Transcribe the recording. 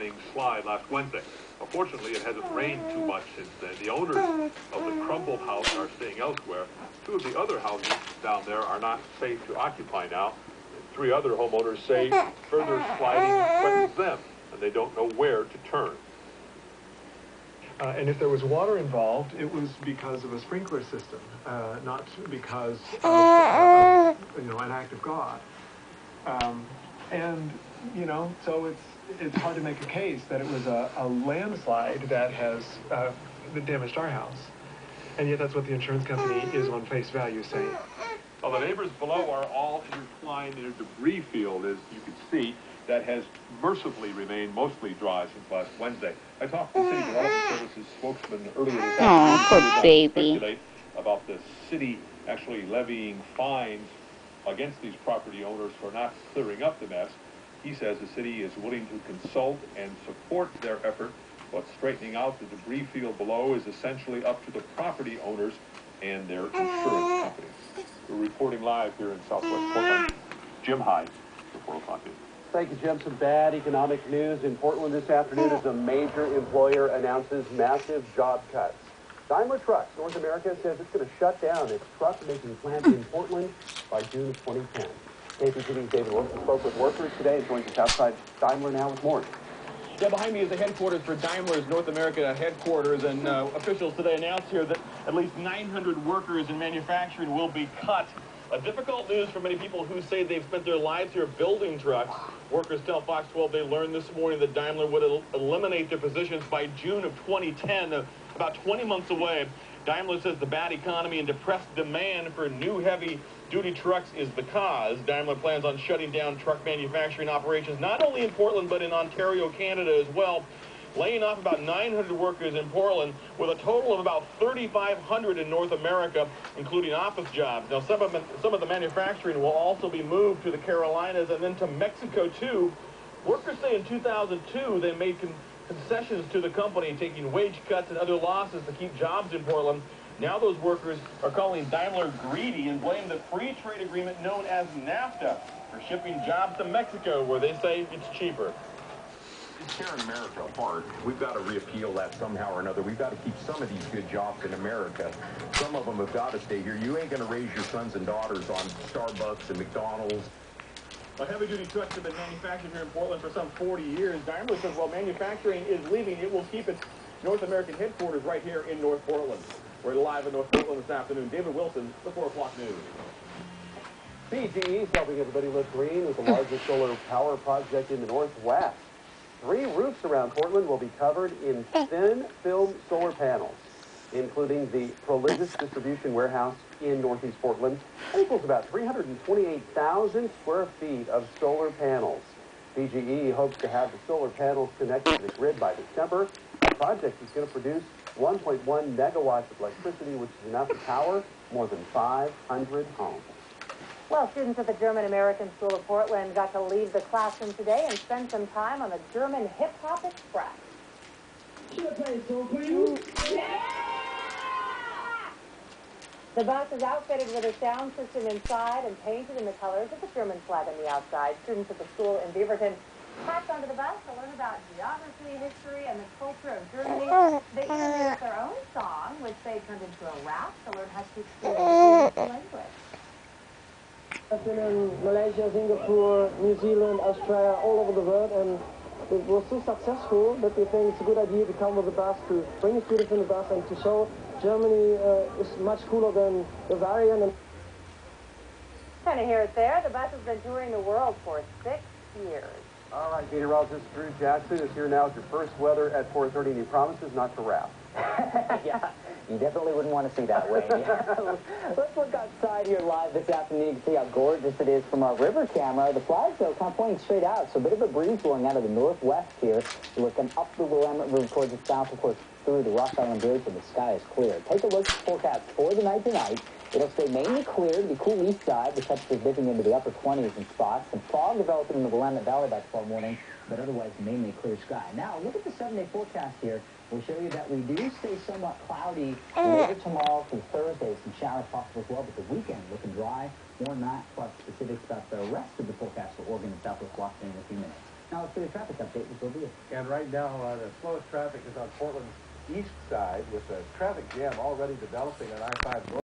warning slide last Wednesday. Unfortunately, it hasn't rained too much since then. The owners of the crumbled house are staying elsewhere. Two of the other houses down there are not safe to occupy now. Three other homeowners say further sliding threatens them, and they don't know where to turn. And if there was water involved, it was because of a sprinkler system, not because of an act of God. And so it's hard to make a case that it was a landslide that has that damaged our house, and yet that's what the insurance company is on face value saying. Well, the neighbors below are all intertwined in a debris field, as you can see, that has mercifully remained mostly dry since last Wednesday. I talked to City Development Services spokesman earlier this afternoon. Poor baby. Speculate about the city actually levying fines against these property owners for not clearing up the mess. He says the city is willing to consult and support their effort, but straightening out the debris field below is essentially up to the property owners and their insurance companies. We're reporting live here in Southwest Portland. Jim Hyde for 4 o'clock news. Thank you, Jim. Some bad economic news in Portland this afternoon as a major employer announces massive job cuts. Daimler Trucks North America says it's going to shut down its truck-making plant in Portland by June of 2010. KPTV's David Wilson spoke with workers today and joins us outside Daimler now with more. Yeah, behind me is the headquarters for Daimler's North America headquarters, and officials today announced here that at least 900 workers in manufacturing will be cut. Difficult news for many people who say they've spent their lives here building trucks. Workers tell Fox 12 they learned this morning that Daimler would eliminate their positions by June of 2010, about 20 months away. Daimler says the bad economy and depressed demand for new heavy-duty trucks is the cause. Daimler plans on shutting down truck manufacturing operations not only in Portland but in Ontario, Canada as well, laying off about 900 workers in Portland with a total of about 3,500 in North America, including office jobs. Now, some of the manufacturing will also be moved to the Carolinas and then to Mexico, too. Workers say in 2002 they made concessions to the company, taking wage cuts and other losses to keep jobs in Portland. Now those workers are calling Daimler greedy and blame the free trade agreement known as NAFTA for shipping jobs to Mexico, where they say it's cheaper. It's tearing America apart. We've got to repeal that somehow or another. We've got to keep some of these good jobs in America. Some of them have got to stay here. You ain't going to raise your sons and daughters on Starbucks and McDonald's. Well, heavy-duty trucks have been manufactured here in Portland for some 40 years. Daimler says while manufacturing is leaving, it will keep its North American headquarters right here in North Portland. We're live in North Portland this afternoon. David Wilson, the 4 o'clock news. BGE is helping everybody look green with the largest solar power project in the Northwest. 3 roofs around Portland will be covered in thin film solar panels, including the Prologis distribution warehouse in Northeast Portland. That equals about 328,000 square feet of solar panels. BGE hopes to have the solar panels connected to the grid by December. The project is going to produce 1.1 megawatts of electricity, which is enough to power more than 500 homes. Well, students at the German-American School of Portland got to leave the classroom today and spend some time on the German Hip-Hop Express. Should I play a song for you? Yeah! The bus is outfitted with a sound system inside and painted in the colors of the German flag on the outside. Students at the school in Beaverton packed onto the bus to learn about geography, history, and the culture of Germany. They introduced their own song, which they turned into a rap to learn how to speak the language. I've been in Malaysia, Singapore, New Zealand, Australia, all over the world, and it was so successful that we think it's a good idea to come with the bus, to bring the students in the bus and to show Germany is much cooler than Bavaria. Kind of hear it there. The bus has been touring the world for 6 years. All right, meteorologist Drew Jackson is here now with your first weather at 4:30, and he promises not to rap. Yeah, you definitely wouldn't want to see that, Wayne. Let's look outside here live this afternoon. You can see how gorgeous it is from our river camera. The flags, though, kind of pointing straight out, so a bit of a breeze blowing out of the northwest here. You're looking up the Willamette River towards the south, of course, through the Rock Island Bridge, and the sky is clear. Take a look at the forecast for the night tonight. It'll stay mainly clear to the cool east side, with temperatures dipping into the upper 20s in spots. Some fog developing in the Willamette Valley by tomorrow morning, but otherwise mainly clear sky. Now, look at the 7-day forecast here. We'll show you that we do stay somewhat cloudy later tomorrow through Thursday. Some showers possible as well, but the weekend looking dry. More on that, plus specifics about the rest of the forecast for Oregon and Southwest Washington in a few minutes. Now let's get a traffic update with Sylvia. And right now, the slowest traffic is on Portland's east side with a traffic jam already developing on I-5 north.